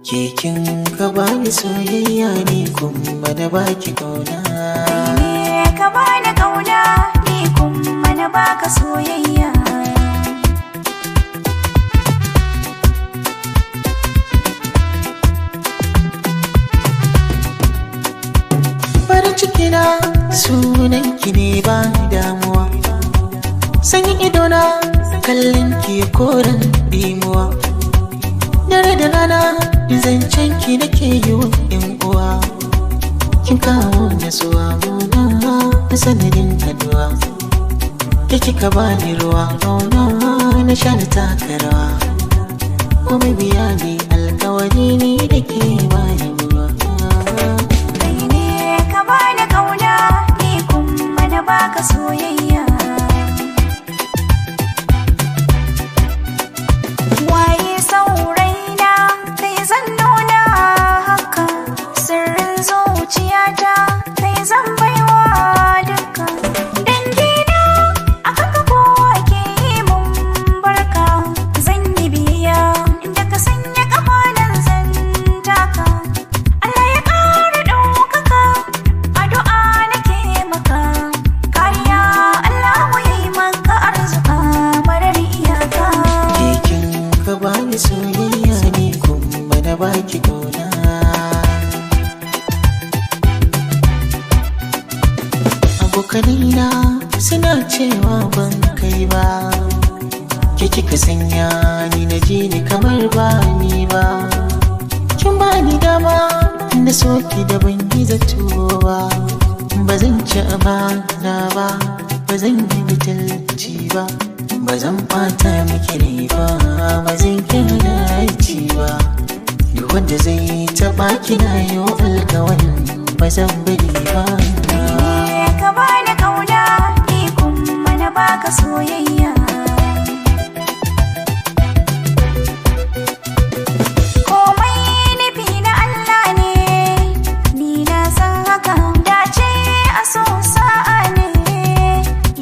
Kekin ka bani soyayya ne kuma na baki kauna. Ne ka bani kauna ni kuma na baka soyayya. Farin ciki na sunan ki ne ba damuwa, sanyin idona kallon ki koren dimuwa. Dare da rana zancen ki nake yi wa yan uwa. Kin kawo nasuwa muna na sanadin addu'a. Ke kika bani ruwa kauna na sha na taka rawa. Komai biya ne alkawari ne da ke bani ruwa. Kai ne ka bani kauna ni kuma na baka soyayya. Waye sauraina kai zan nuna haka, sirrin zuciyata kai zan baiwa duka. Dangina aka kafo ake yi mun barka, zan yi biya inda ka sanya kafanan zan taka. Allah ya ƙara ɗaukaka, addu'a nake maka, kariya Allah ya yi maka arzuka marar iyaka. Kekin ka bani soyayya ne kuma na baki kauna. Abokanina suna cewa ban kai ba, ke kika sanya ni na ji ni kamar ba ni ba. Kin bani dama na soki da ban yi zato ba. Ba zan ci amana ba, ba zan yi mutunci ba, ba zan ɓata miki rai ba, ba zan kira ci ba. Duk wanda zai taɓa kina yau alkawarin ba zan bari ba. Ne ka bani kauna ni kuma na baka soyayya. Komai nufi na Allah ne, ni na san haka. Dace a so sa'a ne,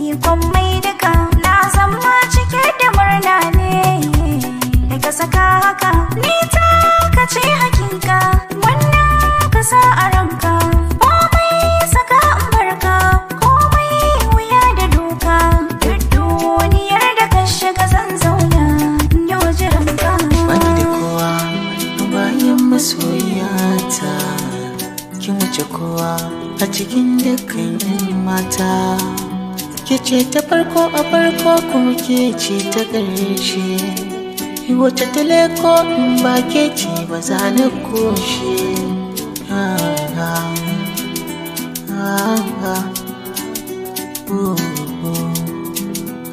ikon mai duka na zama cike da murna ne. Daga saka haka ni ta kace hakika, wannan ka sa a ranka. Komai saka in barka, komai wuya da doka. Duk duniyar da ka shiga zan zauna in yau jiranka. Bani da kowa bayan masoyata, kin wuce kowa a cikin dukkan yan mata. Ke ce ta farko a farko kuma ke ce ta ƙarshe. Wacce ta leko in ba ke ce ba za na koshe. Ah, ah, ah, ah,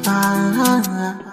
ah.